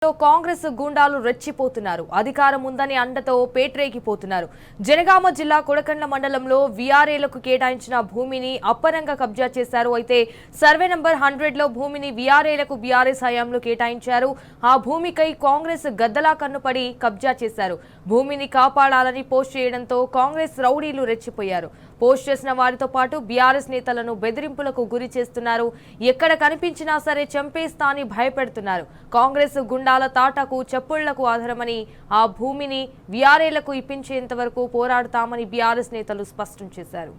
కాంగ్రెస్ గూండాలు రెచ్చిపోతున్నారు. అధికారం ఉందని అండతో పేట్రేగిపోతున్నారు. జనగామ జిల్లా కొడకండ్ల మండలంలో వీఆర్ఏలకు కేటాయించిన భూమిని అప్పనంగా కబ్జా చేశారు. అయితే సర్వే నంబర్ 100లో భూమిని వీఆర్ఏలకు బీఆర్ఎస్ హయాంలో కేటాయించారు. ఆ భూమికై కాంగ్రెస్ గద్దలా కన్నుపడి కబ్జా చేశారు. భూమిని కాపాడాలని పోస్ట్ చేయడంతో కాంగ్రెస్ రౌడీలు రెచ్చిపోయారు. పోస్ట్ చేసిన వారితో పాటు బీఆర్ఎస్ నేతలను బెదిరింపులకు గురి చేస్తున్నారు. ఎక్కడ కనిపించినా సరే చంపేస్తా అని భయపెడుతున్నారు. కాంగ్రెస్ గుండాల తాటకు చెప్పుళ్లకు ఆధారమని ఆ భూమిని వీఆర్ఏలకు ఇప్పించేంత వరకు పోరాడుతామని బీఆర్ఎస్ నేతలు స్పష్టం చేశారు.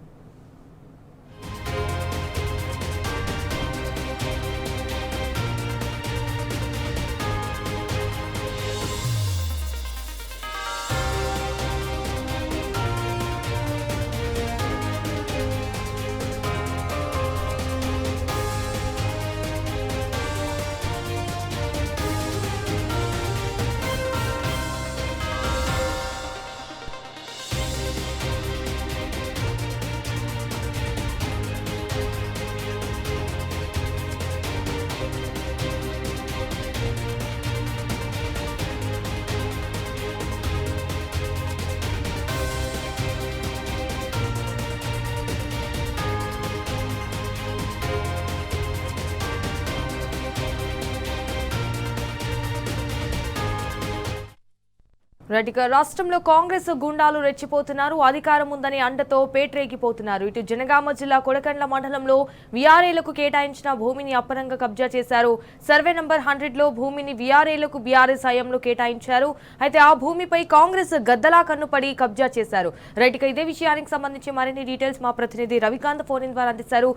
రాష్ట్రంలో కాంగ్రెస్ గుండాలు రెచ్చిపోతున్నారు. అధికారం ఉందని అండతో పేట్రేగిపోతున్నారు. ఇటు జనగామ జిల్లా కొడకండ్ల మండలంలో వీఆర్ఏలకు కేటాయించిన భూమిని అప్పనంగా కబ్జా చేశారు. సర్వే నంబర్ 100లో భూమిని వీఆర్ఏలకు బీఆర్ఎస్ హయాంలో కేటాయించారు. అయితే ఆ భూమిపై కాంగ్రెస్ గద్దలా కన్నుపడి కబ్జా చేశారు. ఇదే విషయానికి సంబంధించి మరిన్ని డీటెయిల్స్ మా ప్రతినిధి రవికాంత్ ఫోన్ ఇన్ ద్వారా అందిస్తారు.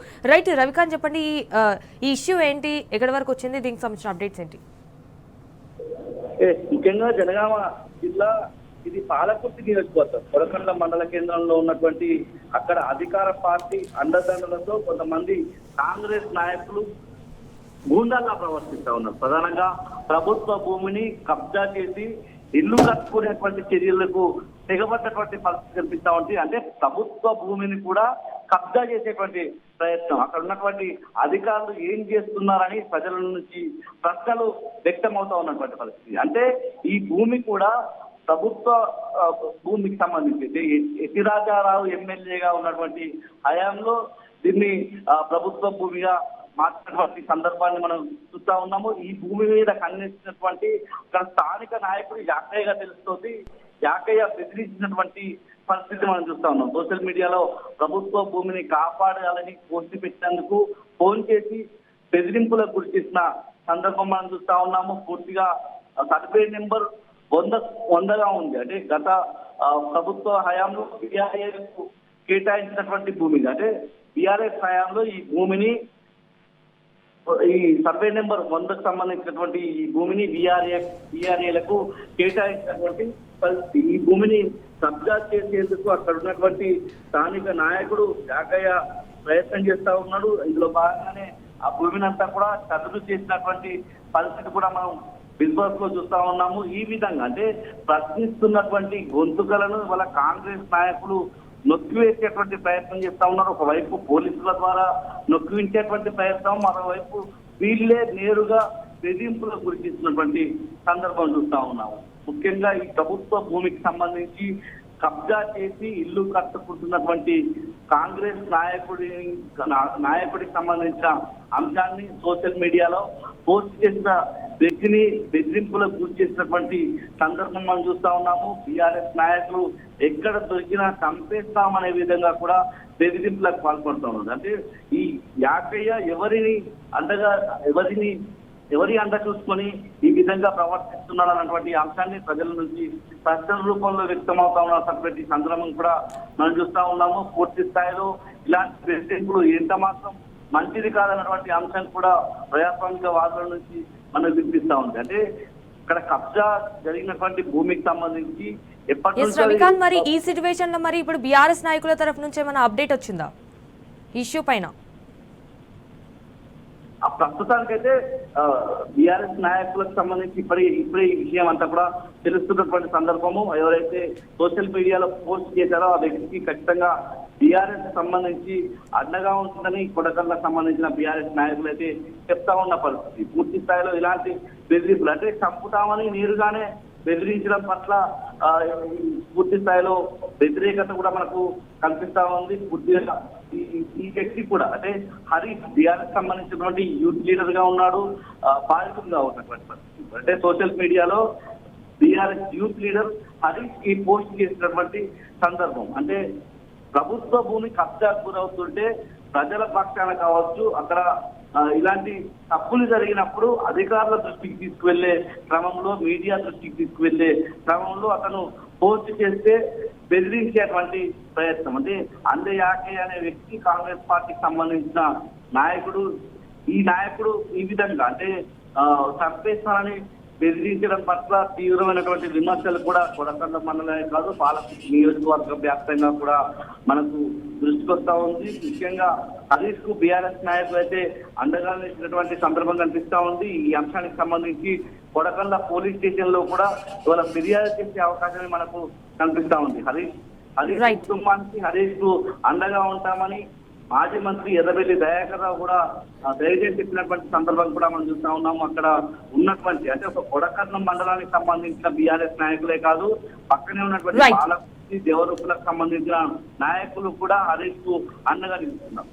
రవికాంత్, చెప్పండి, ఈ ఇష్యూ ఏంటి, ఎక్కడి వరకు వచ్చింది, దీనికి సంబంధించిన అప్డేట్స్ ఏంటి? ముఖ్యంగా జనగామ జిల్లా ఇది పాలకుర్తి నియోజకవర్గం కొడకండ్ల మండల కేంద్రంలో ఉన్నటువంటి అక్కడ అధికార పార్టీ అండదండలతో కొంతమంది కాంగ్రెస్ నాయకులు గూండాల్లా ప్రవర్తిస్తా ఉన్నారు. ప్రధానంగా ప్రభుత్వ భూమిని కబ్జా చేసి ఇల్లు కట్టుకునేటువంటి చర్యలకు తెగబడ్డటువంటి పరిస్థితి కనిపిస్తా ఉంది. అంటే ప్రభుత్వ భూమిని కూడా కబ్జా చేసేటువంటి ప్రయత్నం, అక్కడ ఉన్నటువంటి అధికారులు ఏం చేస్తున్నారని ప్రజల నుంచి ప్రశ్నలు వ్యక్తమవుతా ఉన్నటువంటి పరిస్థితి. అంటే ఈ భూమి కూడా ప్రభుత్వ భూమికి సంబంధించి ఎతిరాజారావు ఎమ్మెల్యేగా ఉన్నటువంటి హయాంలో దీన్ని ప్రభుత్వ భూమిగా మార్చినటువంటి సందర్భాన్ని మనం చూస్తా ఉన్నాము. ఈ భూమి మీద ఖండించినటువంటి అక్కడ స్థానిక నాయకుడు యాకయ్యగా తెలుస్తుంది. యాకయ్య బెదిరించినటువంటి పరిస్థితి మనం చూస్తా ఉన్నాం. సోషల్ మీడియాలో ప్రభుత్వ భూమిని కాపాడాలని పోస్ట్ పెట్టినందుకు ఫోన్ చేసి బెదిరింపులకు గురి చేసిన సందర్భం మనం చూస్తా ఉన్నాము. పూర్తిగా సర్వే నెంబర్ 100గా ఉంది. అంటే గత ప్రభుత్వ హయాంలో బీఆర్ఏకు కేటాయించినటువంటి భూమి, అంటే బీఆర్ఎస్ హయాంలో ఈ భూమిని, ఈ సర్వే నెంబర్ 100కు సంబంధించినటువంటి ఈ భూమిని బీఆర్ఏలకు కేటాయించినటువంటి పరిస్థితి. ఈ భూమిని కబ్జా చేసేందుకు అక్కడ ఉన్నటువంటి స్థానిక నాయకుడు యాకయ్య ప్రయత్నం చేస్తా ఉన్నాడు. ఇందులో భాగంగానే ఆ భూమిని అంతా కూడా చదువు చేసినటువంటి పరిస్థితి కూడా మనం బిజినెస్ లో చూస్తా ఉన్నాము. ఈ విధంగా అంటే ప్రశ్నిస్తున్నటువంటి గొంతుకలను వాళ్ళ కాంగ్రెస్ నాయకులు నొక్కివేసేటువంటి ప్రయత్నం చేస్తా ఉన్నారు. ఒకవైపు పోలీసుల ద్వారా నొక్కివించేటువంటి ప్రయత్నం, మరోవైపు వీళ్ళే నేరుగా బెదిరింపులకు గురి చేస్తున్నటువంటి సందర్భం చూస్తా ఉన్నాము. ముఖ్యంగా ఈ ప్రభుత్వ భూమికి సంబంధించి కబ్జా చేసి ఇల్లు కట్టుకుంటున్నటువంటి కాంగ్రెస్ నాయకుడికి సంబంధించిన అంశాన్ని సోషల్ మీడియాలో పోస్ట్ చేసిన వ్యక్తిని బెదిరింపులకు గురి చేసినటువంటి సందర్భం మనం చూస్తా ఉన్నాము. బీఆర్ఎస్ నాయకులు ఎక్కడ దొరికినా చంపేస్తామనే విధంగా కూడా బెదిరింపులకు పాల్పడుతూ ఉన్నారు. అంటే ఈ యాకయ్య ఎవరి అండ చూసుకొని ఈ విధంగా ప్రవర్తిస్తున్నాడు అన్నటువంటి అంశాన్ని ప్రజల నుంచి ప్రశ్నల రూపంలో వ్యక్తమవుతా ఉన్నటువంటి సందర్భం కూడా మనం చూస్తా ఉన్నాము. పూర్తి స్థాయిలో ఇలాంటి బెదిరింపులు ఎంత మాత్రం మంచిది కాదన్నటువంటి అంశం కూడా ప్రజాస్వామిక వాదుల నుంచి మనం వినిపిస్తా ఉంది. అంటే ఇక్కడ కబ్జా జరిగినటువంటి భూమికి సంబంధించి రవికాంత్, మరి ఈ సిచ్యువేషన్ లో మరి ఇప్పుడు బీఆర్ఎస్ నాయకుల తరఫు నుంచి ఏమైనా అప్డేట్ వచ్చిందా ఇష్యూ పైన? ఆ ప్రస్తుతానికైతే బీఆర్ఎస్ నాయకులకు సంబంధించి ఇప్పుడే ఈ విషయం అంతా కూడా తెలుస్తున్నటువంటి సందర్భము. ఎవరైతే సోషల్ మీడియాలో పోస్ట్ చేశారో ఆ వ్యక్తికి ఖచ్చితంగా బీఆర్ఎస్ సంబంధించి అండగా ఉంటుందని కొడకళ్ళకు సంబంధించిన బీఆర్ఎస్ నాయకులు అయితే చెప్తా ఉన్న పరిస్థితి. పూర్తి స్థాయిలో ఇలాంటి బెదిరింపులు అంటే చంపుతామని నేరుగానే బెదిరించడం పట్ల పూర్తి స్థాయిలో వ్యతిరేకత కూడా మనకు కనిపిస్తా ఉంది. పూర్తిగా ఈ వ్యక్తి కూడా అంటే హరీష్ బీఆర్ఎస్ సంబంధించినటువంటి యూత్ లీడర్ గా ఉన్నాడు, బాధితుడుగా ఉన్నటువంటి పరిస్థితి. అంటే సోషల్ మీడియాలో బీఆర్ఎస్ యూత్ లీడర్ హరీష్ ఈ పోస్ట్ చేసినటువంటి సందర్భం. అంటే ప్రభుత్వ భూమి కబ్జాకు గురవుతుంటే ప్రజల పక్షాన కావచ్చు, అక్కడ ఇలాంటి తప్పులు జరిగినప్పుడు అధికారుల దృష్టికి తీసుకువెళ్లే క్రమంలో, మీడియా దృష్టికి తీసుకువెళ్లే క్రమంలో అతను పోస్ట్ చేస్తే బెదిరించేటువంటి ప్రయత్నం. అంటే అందయాకే అనే వ్యక్తి కాంగ్రెస్ పార్టీకి సంబంధించిన నాయకుడు. ఈ నాయకుడు ఈ విధంగా అంటే చంపేస్తానని బెదిరించడం పట్ల తీవ్రమైనటువంటి విమర్శలు కూడా కొడకండ మండలమే కాదు పాలకుర్తి నియోజకవర్గ వ్యాప్తంగా కూడా మనకు దృష్టికి వస్తా ఉంది. ముఖ్యంగా హరీష్ కు బీఆర్ఎస్ నాయకులు అయితే అండగా నిలిచినటువంటి సందర్భం కనిపిస్తా ఉంది. ఈ అంశానికి సంబంధించి కొడకండ పోలీస్ స్టేషన్ లో కూడా ఇవాళ ఫిర్యాదు చేసే అవకాశమే మనకు కనిపిస్తా ఉంది. హరీష్ కుటుంబానికి హరీష్ కు అండగా ఉంటామని మాజీ మంత్రి ఎర్రబెల్లి దయాకర్ రావు కూడా ధైర్యం చెప్పినటువంటి సందర్భం కూడా మనం చూస్తా ఉన్నాము. అక్కడ ఉన్నటువంటి అంటే ఒక కొడకర్ణం మండలానికి సంబంధించిన బీఆర్ఎస్ నాయకులే కాదు, పక్కనే ఉన్నటువంటి పాలకుర్తి దేవరూపులకు సంబంధించిన నాయకులు కూడా హరీష్ కు అండగా నిలుస్తున్నారు.